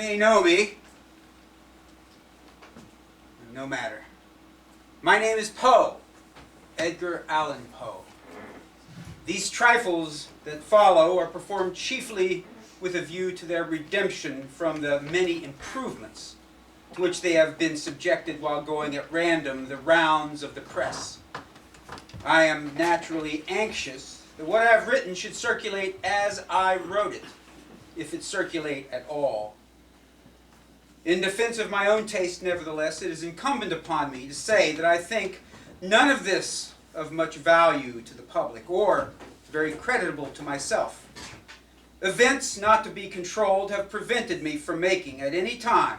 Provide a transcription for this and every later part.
may know me. No matter. My name is Poe, Edgar Allan Poe. These trifles that follow are performed chiefly with a view to their redemption from the many improvements to which they have been subjected while going at random the rounds of the press. I am naturally anxious that what I have written should circulate as I wrote it, if it circulate at all. In defense of my own taste, nevertheless, it is incumbent upon me to say that I think none of this of much value to the public, or very creditable to myself. Events not to be controlled have prevented me from making, at any time,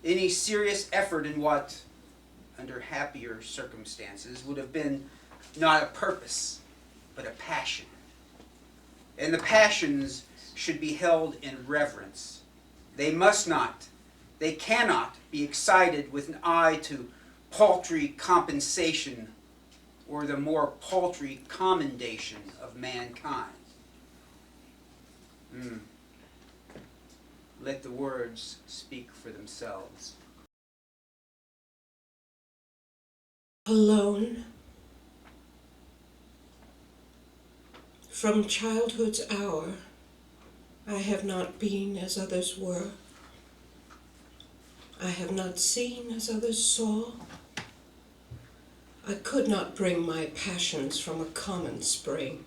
any serious effort in what, under happier circumstances, would have been not a purpose, but a passion. And the passions should be held in reverence. They must not, they cannot be excited with an eye to paltry compensation or the more paltry commendation of mankind. Let the words speak for themselves. Alone. From childhood's hour, I have not been as others were. I have not seen as others saw. I could not bring my passions from a common spring.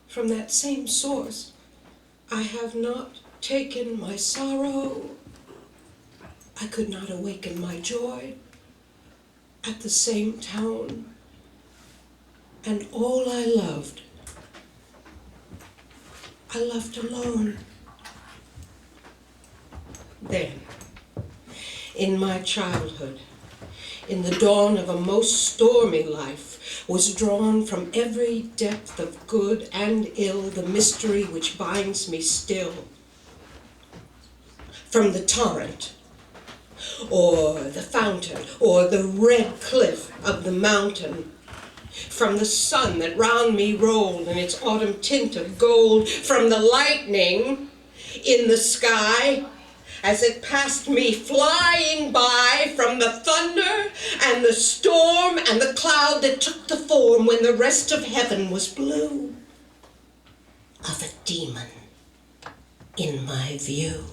From that same source, I have not taken my sorrow. I could not awaken my joy at the same tone. And all I loved alone. Then, in my childhood, in the dawn of a most stormy life, was drawn from every depth of good and ill the mystery which binds me still. From the torrent, or the fountain, or the red cliff of the mountain, from the sun that round me rolled in its autumn tint of gold, from the lightning in the sky as it passed me flying by, from the thunder and the storm and the cloud that took the form when the rest of heaven was blue, of a demon in my view.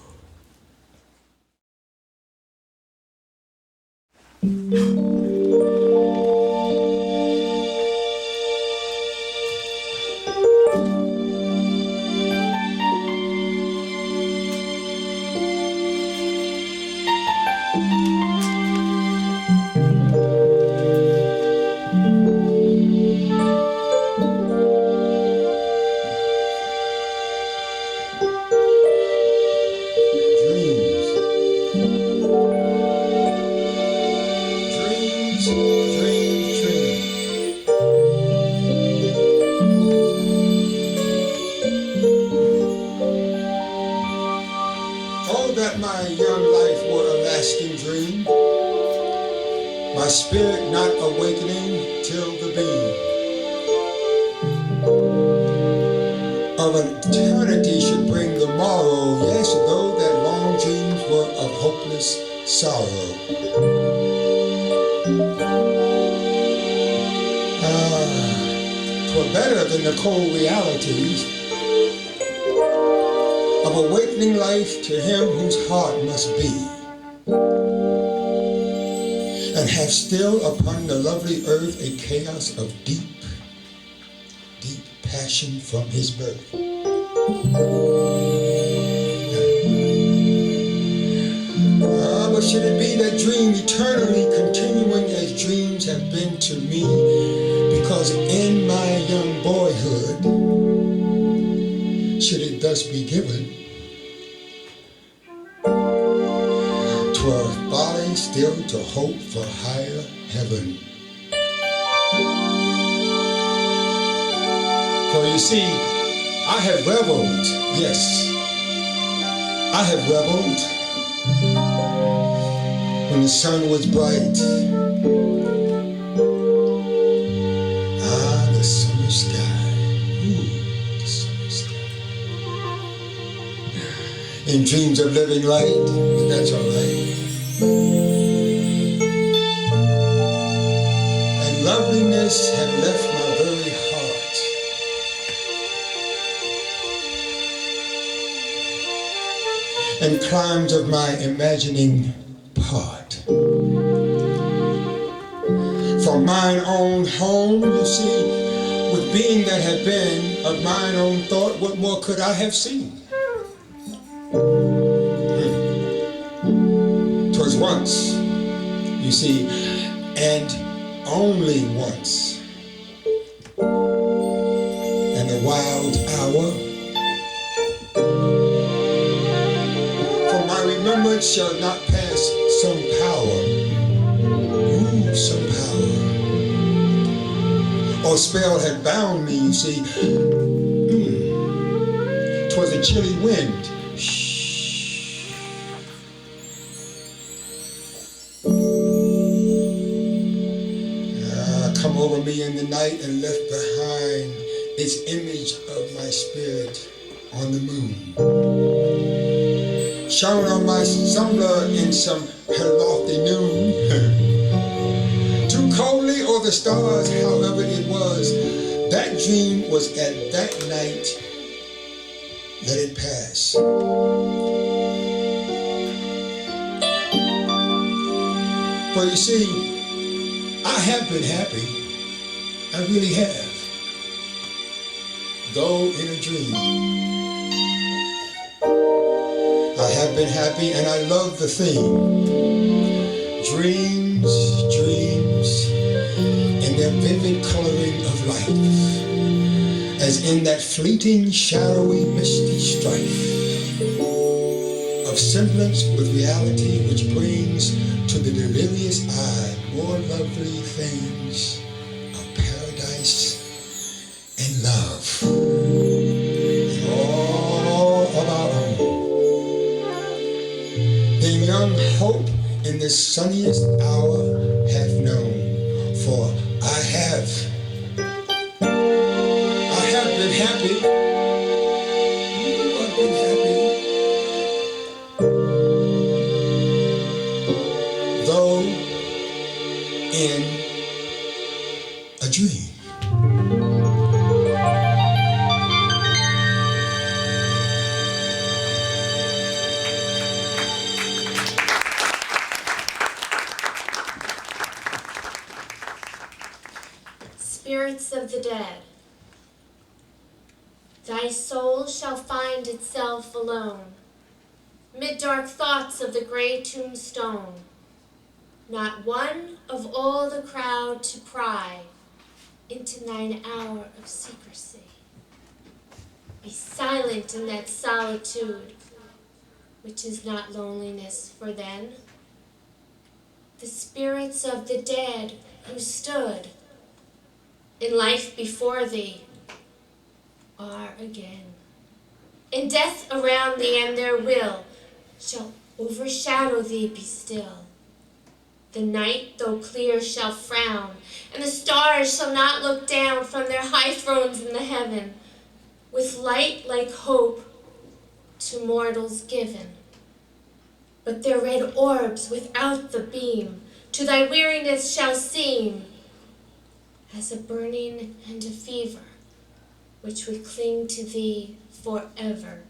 My young life were a lasting dream, my spirit not awakening till the beam of eternity should bring the morrow. Yes, though that long dreams were of hopeless sorrow. 'Twere better than the cold realities of awakening life to him whose heart must be, and have still upon the lovely earth a chaos of deep, deep passion from his birth. But should it be that dream eternally continuing as dreams have been to me, because in my young boyhood, should it thus be given, 'twere folly still to hope for higher heaven. For you see, I have reveled, yes, I have reveled when the sun was bright. The summer sky, the summer sky. in dreams of living light, but that's all right. And loveliness had left my very heart. And climbed of my imagining part. From mine own home, you see, with being that had been of mine own thought, what more could I have seen? 'Twas once, you see, and only once, and a wild hour. For my remembrance shall not pass some power, some power, or spell had bound me, you see. 'Twas a chilly wind. Come over me in the night and left behind its image of my spirit on the moon. Shone on my slumber in some lofty noon. Too coldly or the stars, however it was, that dream was at that night. Let it pass. For you see, I have been happy. I really have. Though in a dream. I have been happy and I love the theme. Dreams, dreams, in their vivid coloring of life, as in that fleeting, shadowy, misty strife of semblance with reality, which brings to the delirious eye more lovely things of paradise and love. All of our own. Then young hope in this sunniest hour hath known, for I have been happy. I've been happy. Though in a dream. Spirits of the dead, thy soul shall find itself alone, mid dark thoughts of the gray tombstone, not one of all the crowd to pry into thine hour of secrecy. Be silent in that solitude, which is not loneliness, for then the spirits of the dead who stood in life before thee are again. In death around thee and their will shall overshadow thee, be still. The night, though clear, shall frown, and the stars shall not look down from their high thrones in the heaven, with light like hope to mortals given. But their red orbs without the beam to thy weariness shall seem as a burning and a fever, which would cling to thee forever.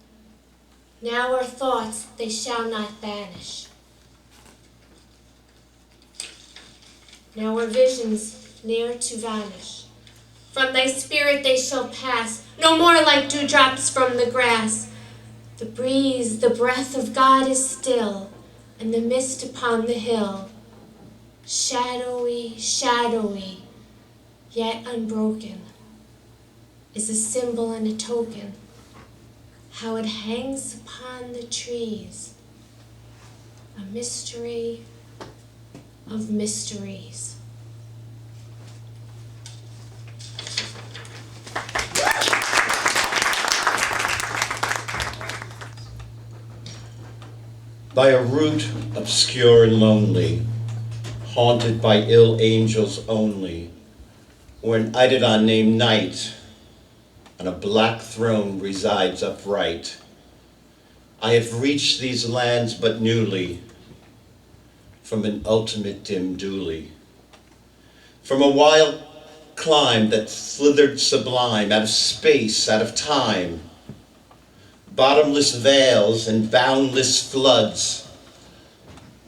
Now our thoughts they shall not banish. Now our visions ne'er to vanish. From thy spirit they shall pass, no more like dewdrops from the grass. The breeze, the breath of God is still, and the mist upon the hill, shadowy, shadowy, yet unbroken, is a symbol and a token, how it hangs upon the trees, a mystery of mysteries. By a route obscure and lonely, haunted by ill angels only, where an eidolon named Night on a black throne resides upright, I have reached these lands but newly, from an ultimate dim dooley, from a wild clime that slithered sublime, out of space, out of time, bottomless vales and boundless floods,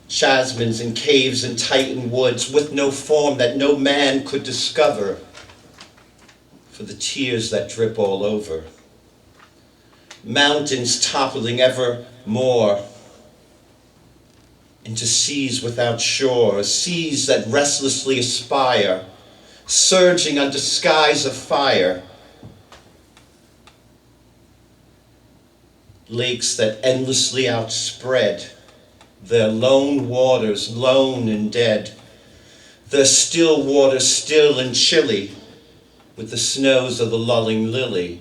chasms and caves and titan woods, with no form that no man could discover, for the tears that drip all over. Mountains toppling ever more into seas without shore, seas that restlessly aspire, surging under skies of fire. Lakes that endlessly outspread, their lone waters lone and dead, their still waters still and chilly, with the snows of the lulling lily.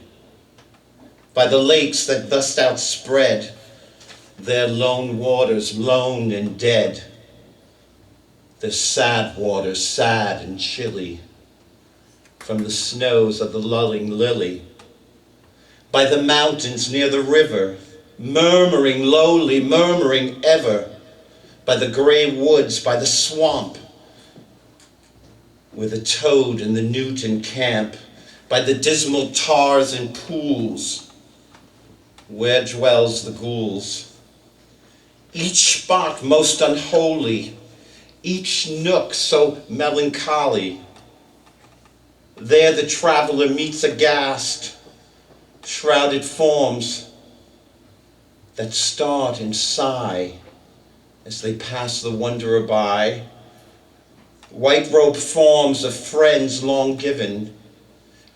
By the lakes that thus outspread, their lone waters lone and dead, their sad waters sad and chilly, from the snows of the lulling lily. By the mountains near the river, murmuring lowly, murmuring ever, by the gray woods, by the swamp, where the toad and the newt encamp, by the dismal tars and pools, where dwells the ghouls. Each spot most unholy, each nook so melancholy, there the traveler meets aghast shrouded forms that start and sigh as they pass the wanderer by, white-robed forms of friends long given,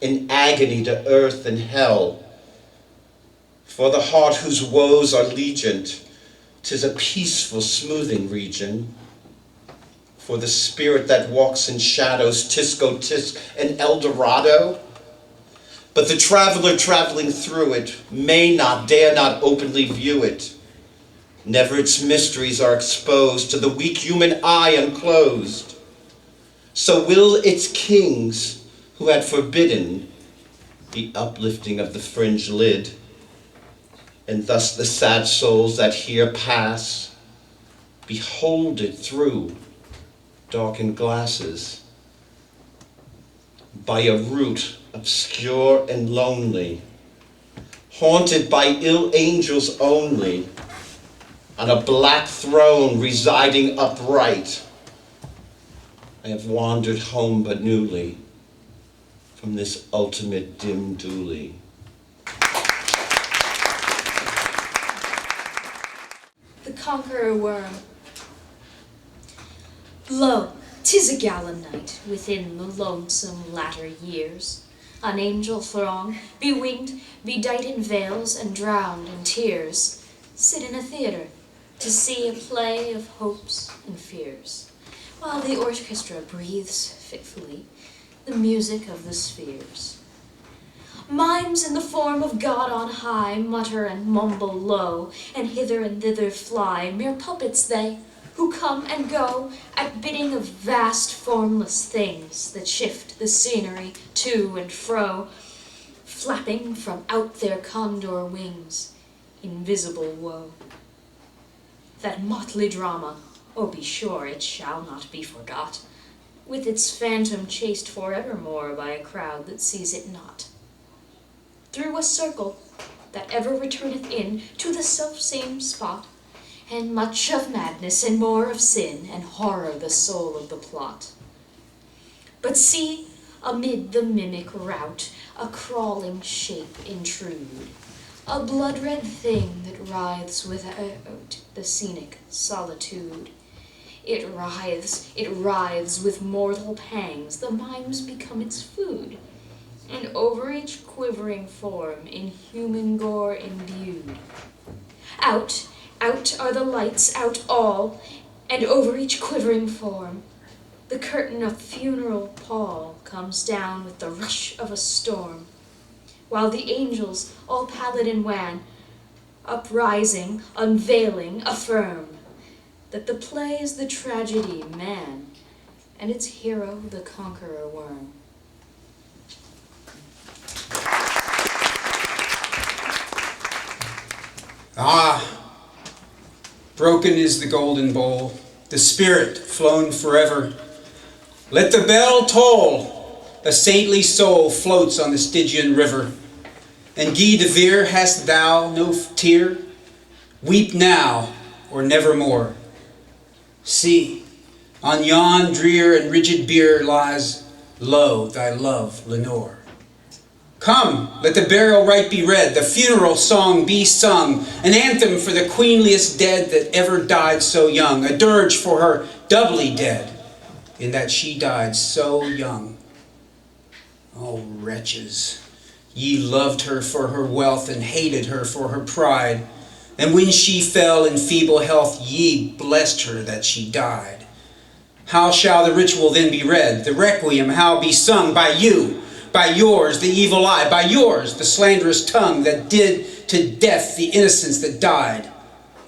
in agony to earth and hell. For the heart whose woes are legion, 'tis a peaceful smoothing region. For the spirit that walks in shadows, Tisco Tisk and El Dorado. But the traveler traveling through it may not, dare not openly view it. Never its mysteries are exposed to the weak human eye unclosed. So will its kings, who had forbidden the uplifting of the fringe lid, and thus the sad souls that here pass behold it through darkened glasses, by a route obscure and lonely, haunted by ill angels only, on a black throne residing upright. I have wandered home but newly from this ultimate dim dooley. The Conqueror Worm. Lo, 'tis a gala night within the lonesome latter years. An angel throng, bewinged, bedight in veils and drowned in tears, sit in a theatre to see a play of hopes and fears, while the orchestra breathes fitfully the music of the spheres. Mimes in the form of God on high mutter and mumble low, and hither and thither fly, mere puppets they, who come and go at bidding of vast formless things that shift the scenery to and fro, flapping from out their condor wings invisible woe. That motley drama, oh be sure it shall not be forgot, with its phantom chased forevermore by a crowd that sees it not. Through a circle that ever returneth in to the self-same spot, and much of madness and more of sin and horror the soul of the plot. But see, amid the mimic rout, a crawling shape intrude, a blood-red thing that writhes without the scenic solitude. It writhes with mortal pangs, the mimes become its food, and over each quivering form in human gore imbued. Out are the lights, out all, and over each quivering form the curtain of funeral pall comes down with the rush of a storm, while the angels, all pallid and wan, uprising, unveiling, affirm that the play is the tragedy man, and its hero the conqueror worm. Ah, broken is the golden bowl, the spirit flown forever. Let the bell toll, a saintly soul floats on the Stygian river. And Guy de Vere, hast thou no tear? Weep now or nevermore. See, on yon drear and rigid bier lies low thy love, Lenore. Come, let the burial rite be read, the funeral song be sung, an anthem for the queenliest dead that ever died so young, a dirge for her doubly dead, in that she died so young. Oh, wretches, ye loved her for her wealth and hated her for her pride, and when she fell in feeble health, ye blessed her that she died. How shall the ritual then be read, the requiem how be sung by you? By yours, the evil eye, by yours, the slanderous tongue that did to death the innocents that died,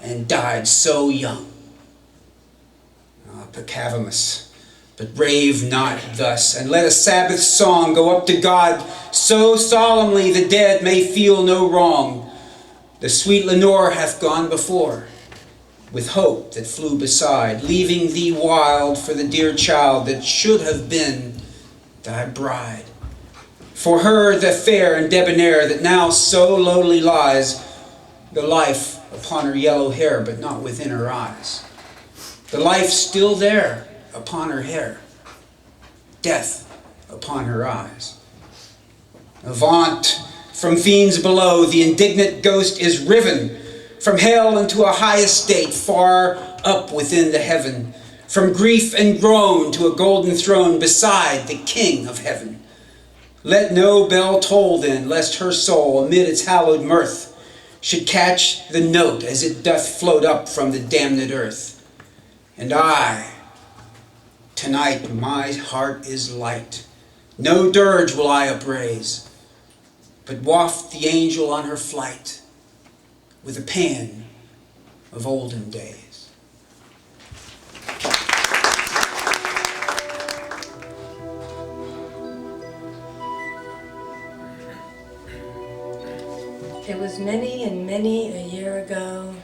and died so young. Ah, Peccavimus, but rave not thus, and let a Sabbath song go up to God, so solemnly the dead may feel no wrong. The sweet Lenore hath gone before, with hope that flew beside, leaving thee wild for the dear child that should have been thy bride. For her, the fair and debonair that now so lowly lies, the life upon her yellow hair, but not within her eyes. The life still there upon her hair, death upon her eyes. Avaunt! From fiends below, the indignant ghost is riven from hell into a high estate far up within the heaven, from grief and groan to a golden throne beside the King of heaven. Let no bell toll then, lest her soul, amid its hallowed mirth, should catch the note as it doth float up from the damned earth. And I, tonight my heart is light, no dirge will I upraise, but waft the angel on her flight with a pan of olden days. It was many and many a year ago,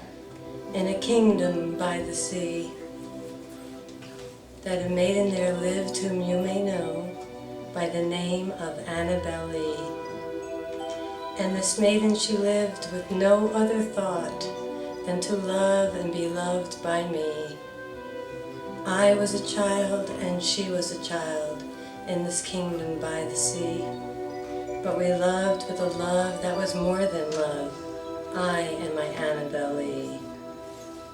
in a kingdom by the sea, that a maiden there lived whom you may know by the name of Annabel Lee. And this maiden she lived with no other thought than to love and be loved by me. I was a child and she was a child in this kingdom by the sea. But we loved with a love that was more than love, I and my Annabel Lee.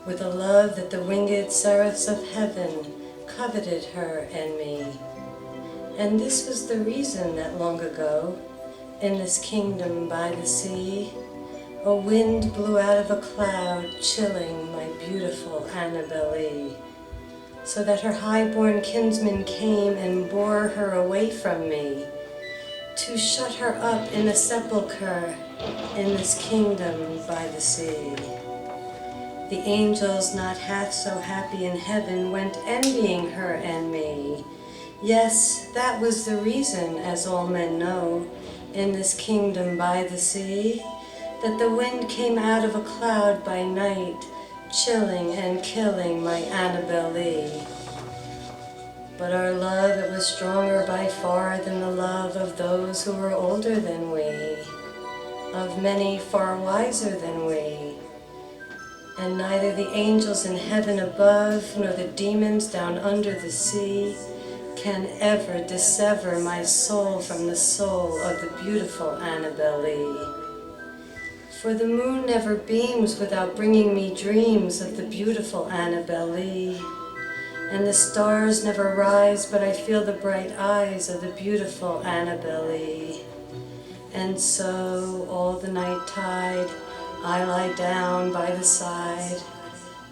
With a love that the winged seraphs of heaven coveted her and me. And this was the reason that long ago, in this kingdom by the sea, a wind blew out of a cloud, chilling my beautiful Annabel Lee, so that her high-born kinsman came and bore her away from me, to shut her up in a sepulchre in this kingdom by the sea. The angels, not half so happy in heaven, went envying her and me. Yes, that was the reason, as all men know, in this kingdom by the sea, that the wind came out of a cloud by night, chilling and killing my Annabel Lee. But our love, it was stronger by far than the love of those who were older than we, of many far wiser than we. And neither the angels in heaven above, nor the demons down under the sea, can ever dissever my soul from the soul of the beautiful Annabel Lee. For the moon never beams without bringing me dreams of the beautiful Annabel Lee. And the stars never rise, but I feel the bright eyes of the beautiful Annabel Lee. And so, all the night tide, I lie down by the side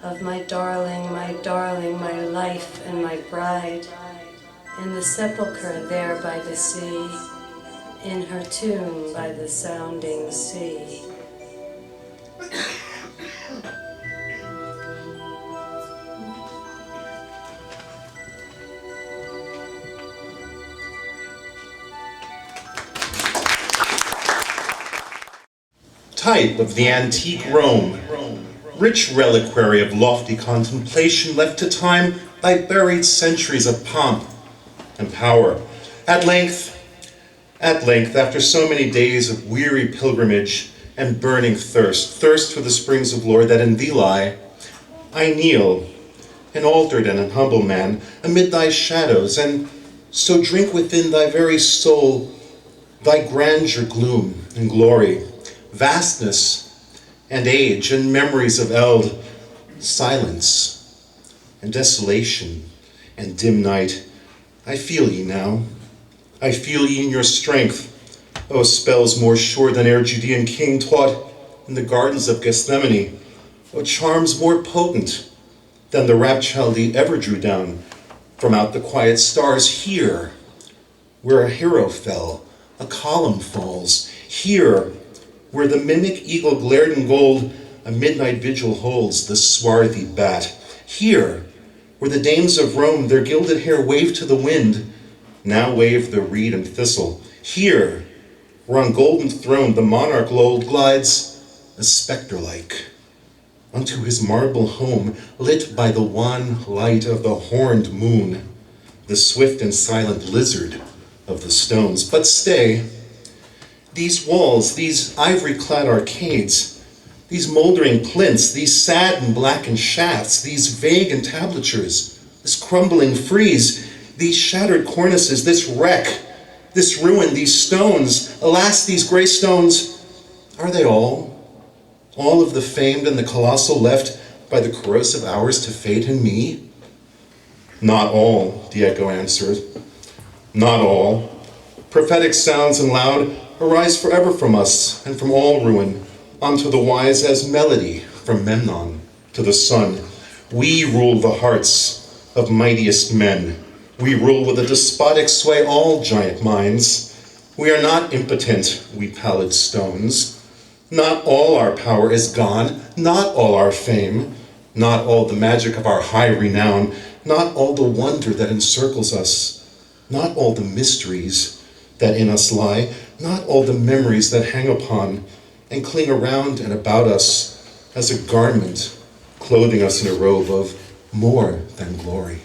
of my darling, my life and my bride, in the sepulchre there by the sea, in her tomb by the sounding sea. Type of the antique Rome, rich reliquary of lofty contemplation left to time by buried centuries of pomp and power. At length, after so many days of weary pilgrimage and burning thirst for the springs of glory that in thee lie, I kneel, an altered and an humble man, amid thy shadows, and so drink within thy very soul thy grandeur, gloom, and glory, vastness, and age, and memories of eld, silence, and desolation, and dim night. I feel ye now. I feel ye in your strength, O spells more sure than e'er Judean king taught in the gardens of Gethsemane, O charms more potent than the rapt Chaldee ever drew down from out the quiet stars. Here, where a hero fell, a column falls. Here, where the mimic eagle glared in gold, a midnight vigil holds the swarthy bat. Here, where the dames of Rome their gilded hair waved to the wind, now wave the reed and thistle. Here, where on golden throne the monarch old glides, a spectre-like, unto his marble home, lit by the wan light of the horned moon, the swift and silent lizard of the stones. But stay, these walls, these ivory-clad arcades, these moldering plinths, these sad and blackened shafts, these vague entablatures, this crumbling frieze, these shattered cornices, this wreck, this ruin, these stones, alas, these grey stones, are they all of the famed and the colossal left by the corrosive hours to fate and me? Not all, the echo answered, not all. Prophetic sounds and loud arise forever from us and from all ruin, unto the wise as melody from Memnon to the sun. We rule the hearts of mightiest men. We rule with a despotic sway all giant minds. We are not impotent, we pallid stones. Not all our power is gone, not all our fame, not all the magic of our high renown, not all the wonder that encircles us, not all the mysteries that in us lie, not all the memories that hang upon and cling around and about us as a garment, clothing us in a robe of more than glory.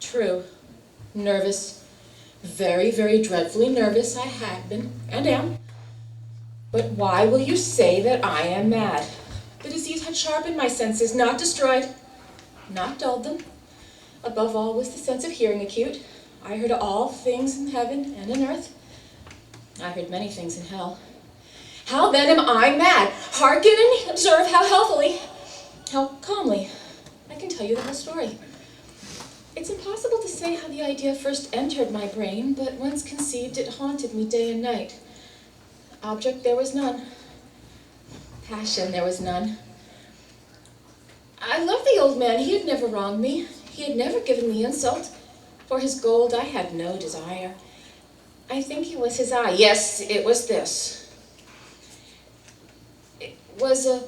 True. Nervous. Very, very dreadfully nervous I had been, and am. But why will you say that I am mad? The disease had sharpened my senses, not destroyed, not dulled them. Above all was the sense of hearing acute. I heard all things in heaven and in earth. I heard many things in hell. How then am I mad? Hearken and observe how healthily, how calmly, I can tell you the whole story. It's impossible to say how the idea first entered my brain, but once conceived, it haunted me day and night. Object there was none. Passion there was none. I loved the old man. He had never wronged me. He had never given me insult. For his gold I had no desire. I think it was his eye. Yes, it was this. It was a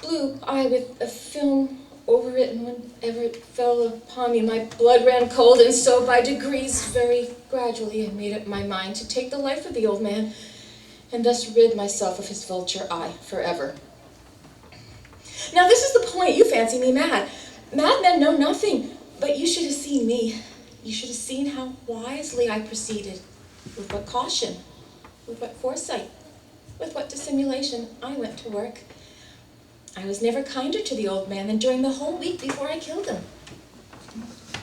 blue eye with a film over it, and whenever it fell upon me, my blood ran cold, and so by degrees, very gradually, I made up my mind to take the life of the old man, and thus rid myself of his vulture eye forever. Now this is the point. You fancy me mad. Madmen know nothing, but you should have seen me. You should have seen how wisely I proceeded, with what caution, with what foresight, with what dissimulation I went to work. I was never kinder to the old man than during the whole week before I killed him.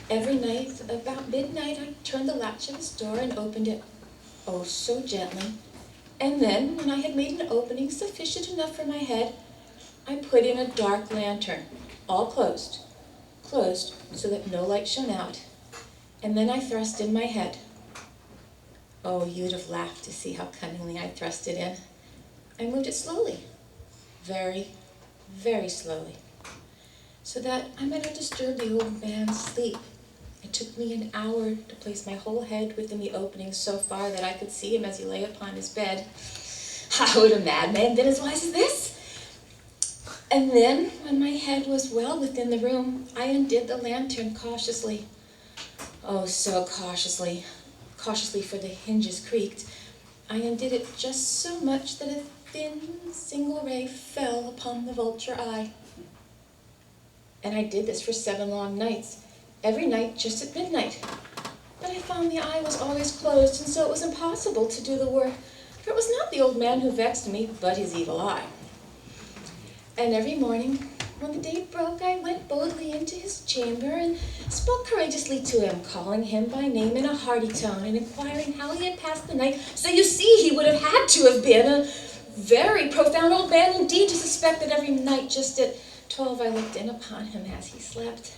Every night, about midnight, I turned the latch of his door and opened it, oh so gently. And then, when I had made an opening sufficient enough for my head, I put in a dark lantern, all closed so that no light shone out. And then I thrust in my head. Oh, you'd have laughed to see how cunningly I thrust it in. I moved it slowly, very, very slowly, so that I might not disturb the old man's sleep. It took me an hour to place my whole head within the opening so far that I could see him as he lay upon his bed. How would a madman been as wise as this? And then, when my head was well within the room, I undid the lantern cautiously. Oh, so cautiously. Cautiously, for the hinges creaked. I undid it just so much that a thin single ray fell upon the vulture eye. And I did this for 7 long nights, every night just at midnight. But I found the eye was always closed, and so it was impossible to do the work, for it was not the old man who vexed me, but his evil eye. And every morning, when the day broke, I went boldly into his chamber and spoke courageously to him, calling him by name in a hearty tone and inquiring how he had passed the night. So you see, he would have had to have been a very profound old man indeed to suspect that every night just at 12 I looked in upon him as he slept.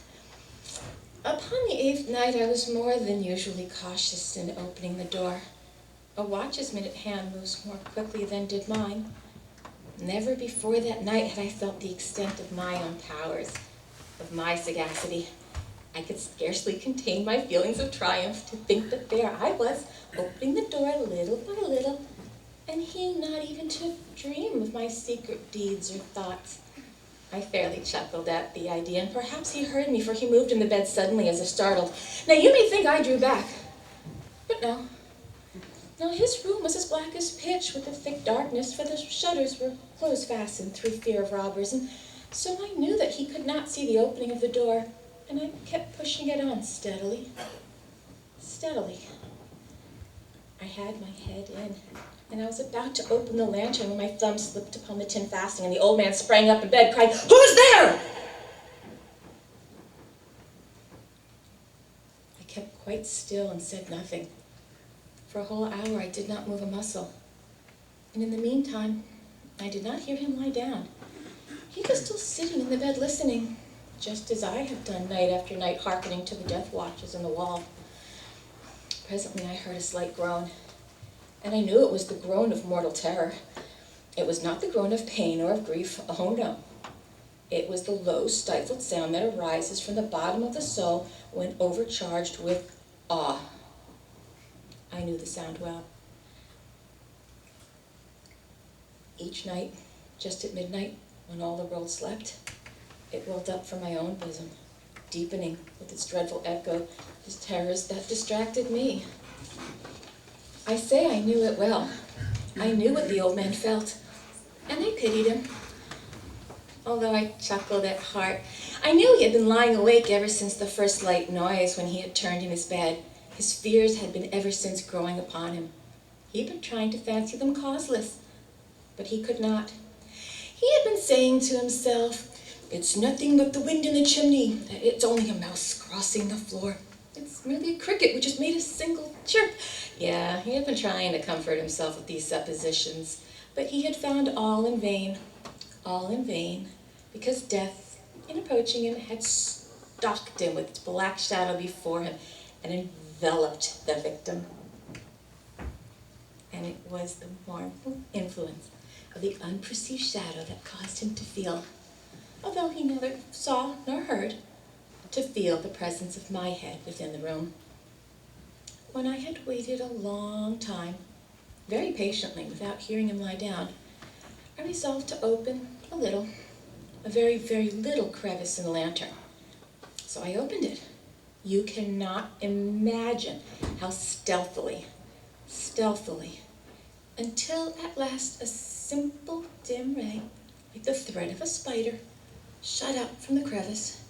Upon the 8th night, I was more than usually cautious in opening the door. A watch's minute hand moves more quickly than did mine. Never before that night had I felt the extent of my own powers, of my sagacity. I could scarcely contain my feelings of triumph to think that there I was, opening the door little by little, and he not even to dream of my secret deeds or thoughts. I fairly chuckled at the idea, and perhaps he heard me, for he moved in the bed suddenly as if startled. Now you may think I drew back, but no. Now his room was as black as pitch with the thick darkness, for the shutters were close fastened through fear of robbers, and so I knew that he could not see the opening of the door, and I kept pushing it on steadily, steadily. I had my head in, and I was about to open the lantern when my thumb slipped upon the tin fastening, and the old man sprang up in bed, cried, "Who's there?" I kept quite still and said nothing. For a whole hour I did not move a muscle, and in the meantime I did not hear him lie down. He was still sitting in the bed listening, just as I have done night after night, hearkening to the death watches in the wall. Presently I heard a slight groan, and I knew it was the groan of mortal terror. It was not the groan of pain or of grief, oh no. It was the low, stifled sound that arises from the bottom of the soul when overcharged with awe. I knew the sound well. Each night, just at midnight, when all the world slept, it welled up from my own bosom, deepening with its dreadful echo the terrors that distracted me. I say I knew it well. I knew what the old man felt, and I pitied him. Although I chuckled at heart, I knew he had been lying awake ever since the first light noise when he had turned in his bed. His fears had been ever since growing upon him. He had been trying to fancy them causeless, but he could not. He had been saying to himself, "It's nothing but the wind in the chimney. It's only a mouse crossing the floor. It's merely a cricket which has made a single chirp." Yeah, he had been trying to comfort himself with these suppositions, But he had found all in vain, because death, in approaching him, had stalked him with its black shadow before him and enveloped the victim. And it was the mournful influence of the unperceived shadow that caused him to feel, although he neither saw nor heard, to feel the presence of my head within the room. When I had waited a long time, very patiently, without hearing him lie down, I resolved to open a very, very little crevice in the lantern. So I opened it. You cannot imagine how stealthily, until at last a simple dim ray, like the thread of a spider, shot out from the crevice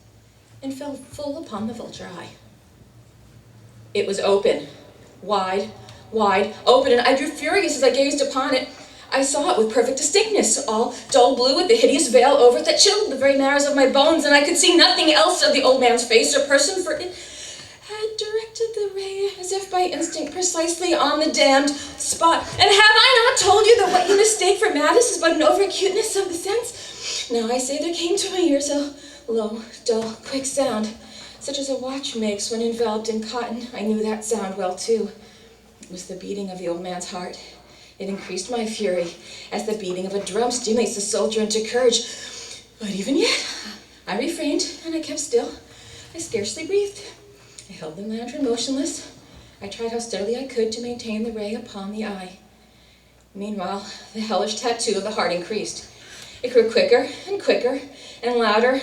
and fell full upon the vulture eye. It was open, wide open, and I grew furious as I gazed upon it. I saw it with perfect distinctness, all dull blue with the hideous veil over it that chilled the very marrows of my bones, and I could see nothing else of the old man's face or person, for it had directed the ray as if by instinct precisely on the damned spot. And have I not told you that what you mistake for madness is but an over-acuteness of the sense? Now I say there came to my ears a low, dull, quick sound, such as a watch makes when enveloped in cotton. I knew that sound well, too. It was the beating of the old man's heart. It increased my fury, as the beating of a drum stimulates the soldier into courage. But even yet, I refrained, and I kept still. I scarcely breathed. I held the lantern motionless. I tried how steadily I could to maintain the ray upon the eye. Meanwhile, the hellish tattoo of the heart increased. It grew quicker and quicker, and louder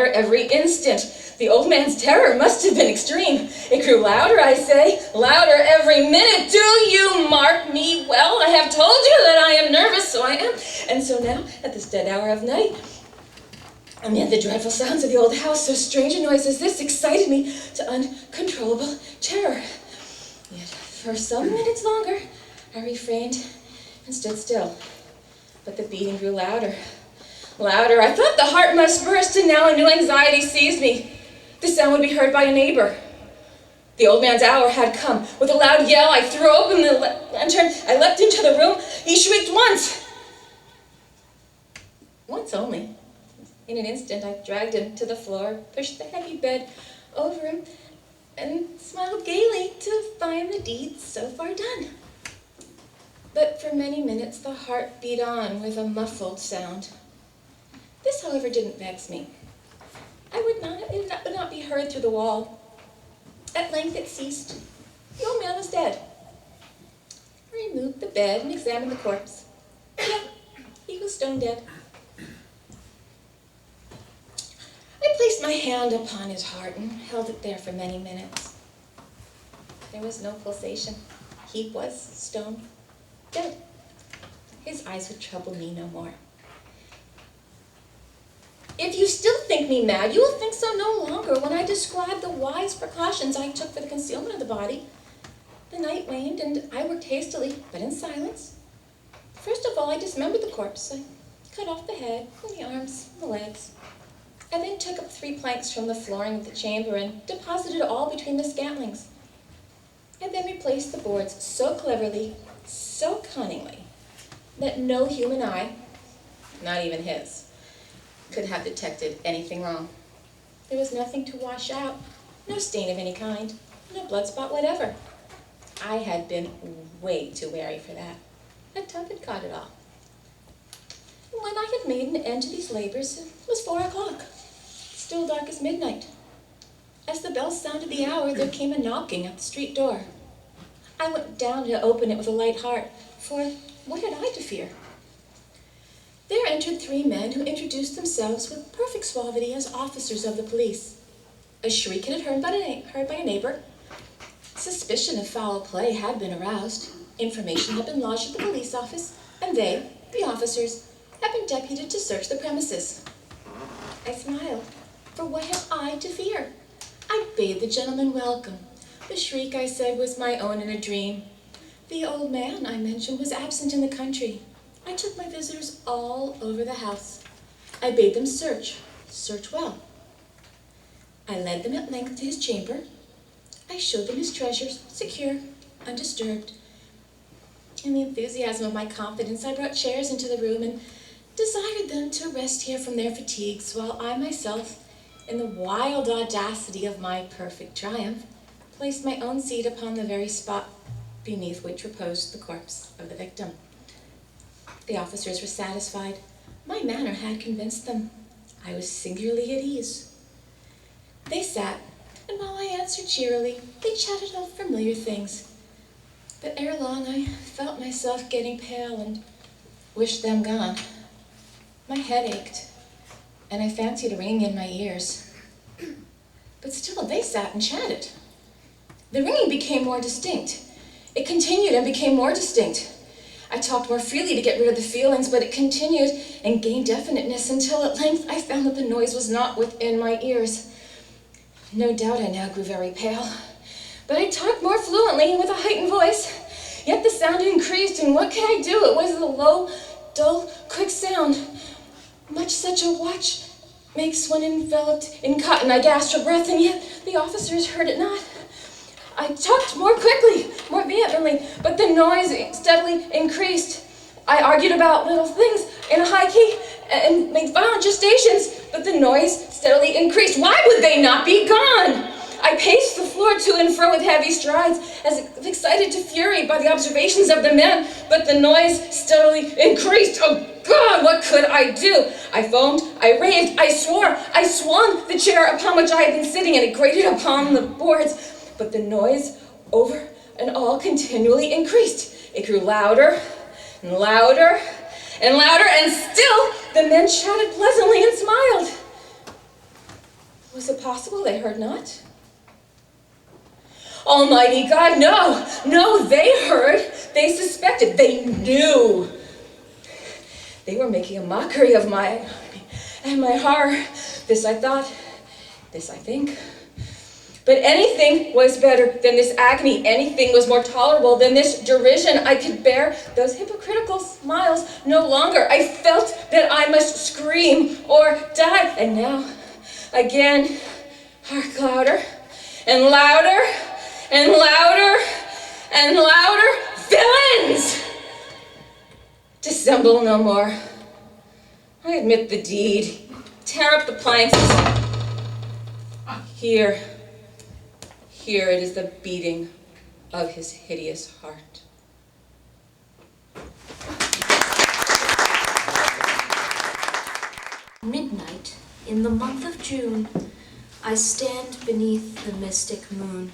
every instant. The old man's terror must have been extreme. It grew louder, I say, louder every minute. Do you mark me well? I have told you that I am nervous, so I am. And so now, at this dead hour of night, amid the dreadful sounds of the old house, so strange a noise as this excited me to uncontrollable terror. Yet for some minutes longer, I refrained and stood still. But the beating grew louder. I thought the heart must burst, and now a new anxiety seized me. The sound would be heard by a neighbor. The old man's hour had come. With a loud yell, I threw open the lantern. I leapt into the room. He shrieked once. Once only. In an instant, I dragged him to the floor, pushed the heavy bed over him, and smiled gaily to find the deed so far done. But for many minutes, the heart beat on with a muffled sound. This, however, didn't vex me. It would not be heard through the wall. At length it ceased. The old man was dead. I removed the bed and examined the corpse. Yeah, he was stone dead. I placed my hand upon his heart and held it there for many minutes. There was no pulsation. He was stone dead. His eyes would trouble me no more. If you still think me mad, you will think so no longer when I describe the wise precautions I took for the concealment of the body. The night waned, and I worked hastily, but in silence. First of all, I dismembered the corpse. I cut off the head, and the arms, and the legs. I then took up 3 planks from the flooring of the chamber and deposited all between the scantlings. I then replaced the boards so cleverly, so cunningly, that no human eye, not even his, could have detected anything wrong. There was nothing to wash out, no stain of any kind, no blood spot whatever. I had been way too wary for that. A tub had caught it all. When I had made an end to these labors, it was 4 o'clock, still dark as midnight. As the bell sounded the hour, there came a knocking at the street door. I went down to open it with a light heart, for what had I to fear? There entered 3 men who introduced themselves with perfect suavity as officers of the police. A shriek had been heard by a neighbor. Suspicion of foul play had been aroused. Information had been lodged at the police office, and they, the officers, had been deputed to search the premises. I smiled, for what had I to fear? I bade the gentleman welcome. The shriek, I said, was my own in a dream. The old man, I mentioned, was absent in the country. I took my visitors all over the house. I bade them search well. I led them at length to his chamber. I showed them his treasures, secure, undisturbed. In the enthusiasm of my confidence, I brought chairs into the room and desired them to rest here from their fatigues, while I myself, in the wild audacity of my perfect triumph, placed my own seat upon the very spot beneath which reposed the corpse of the victim. The officers were satisfied. My manner had convinced them. I was singularly at ease. They sat, and while I answered cheerily, they chatted of familiar things. But ere long I felt myself getting pale and wished them gone. My head ached, and I fancied a ringing in my ears. But still they sat and chatted. The ringing became more distinct. It continued and became more distinct. I talked more freely to get rid of the feelings, but it continued and gained definiteness until at length I found that the noise was not within my ears. No doubt I now grew very pale, but I talked more fluently and with a heightened voice. Yet the sound increased, and what could I do? It was a low, dull, quick sound, much such a watch makes when enveloped in cotton. I gasped for breath, and yet the officers heard it not. I talked more quickly, more vehemently, but the noise steadily increased. I argued about little things in a high key and made violent gestations, but the noise steadily increased. Why would they not be gone? I paced the floor to and fro with heavy strides, as if excited to fury by the observations of the men, but the noise steadily increased. Oh God, what could I do? I foamed, I raved, I swore, I swung the chair upon which I had been sitting, and it grated upon the boards. But the noise over and all continually increased. It grew louder and louder and louder, and still the men chatted pleasantly and smiled. Was it possible they heard not? Almighty God, no, they heard, they suspected, they knew. They were making a mockery of my horror. This I thought, this I think. But anything was better than this agony. Anything was more tolerable than this derision. I could bear those hypocritical smiles no longer. I felt that I must scream or die. And now, again, hark, louder and louder and louder and louder. Villains! Dissemble no more. I admit the deed. Tear up the planks. Here it is the beating of his hideous heart. Midnight, in the month of June, I stand beneath the mystic moon.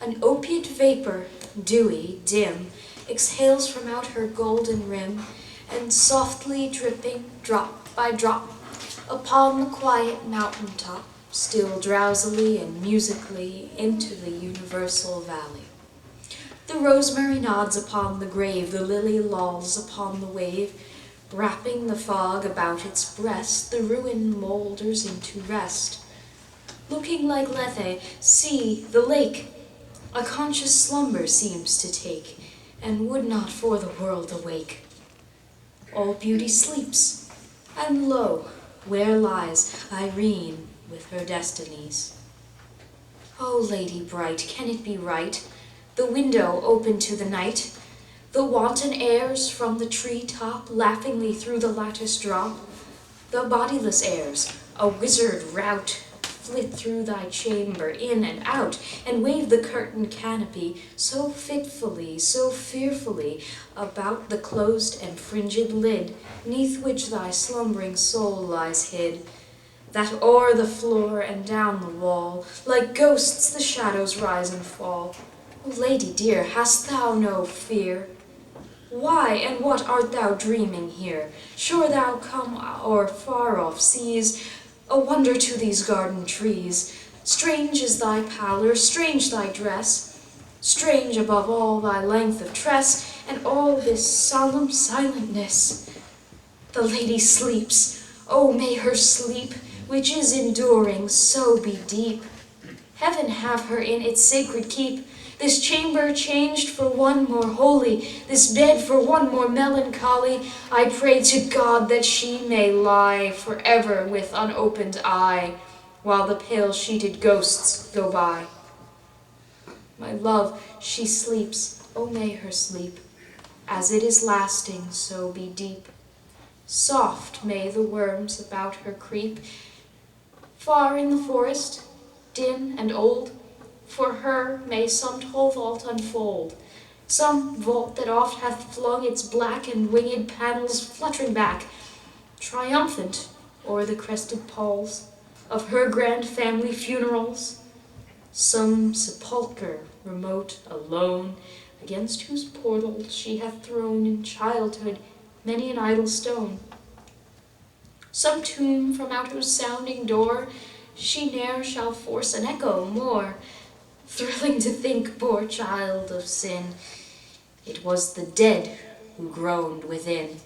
An opiate vapor, dewy, dim, exhales from out her golden rim, and softly dripping, drop by drop, upon the quiet mountain top, still drowsily and musically into the universal valley. The rosemary nods upon the grave, the lily lolls upon the wave, wrapping the fog about its breast, the ruin moulders into rest. Looking like Lethe, see the lake, a conscious slumber seems to take, and would not for the world awake. All beauty sleeps, and lo, where lies Irene with her destinies. O lady bright, can it be right? The window open to the night, the wanton airs from the tree top laughingly through the lattice drop, the bodiless airs, a wizard rout, flit through thy chamber in and out, and wave the curtain canopy so fitfully, so fearfully, about the closed and fringed lid, neath which thy slumbering soul lies hid, that o'er the floor and down the wall, like ghosts the shadows rise and fall. O lady dear, hast thou no fear? Why and what art thou dreaming here? Sure thou come o'er far-off seas, a wonder to these garden trees. Strange is thy pallor, strange thy dress, strange above all thy length of tress, and all this solemn silentness. The lady sleeps, oh may her sleep, which is enduring, so be deep. Heaven have her in its sacred keep, this chamber changed for one more holy, this bed for one more melancholy. I pray to God that she may lie forever with unopened eye, while the pale-sheeted ghosts go by. My love, she sleeps, oh may her sleep, as it is lasting, so be deep. Soft may the worms about her creep. Far in the forest, dim and old, for her may some tall vault unfold, some vault that oft hath flung its black and winged panels fluttering back, triumphant o'er the crested palls of her grand family funerals. Some sepulchre remote, alone, against whose portal she hath thrown in childhood many an idle stone. Some tomb from out whose sounding door she ne'er shall force an echo more, thrilling to think, poor child of sin, it was the dead who groaned within.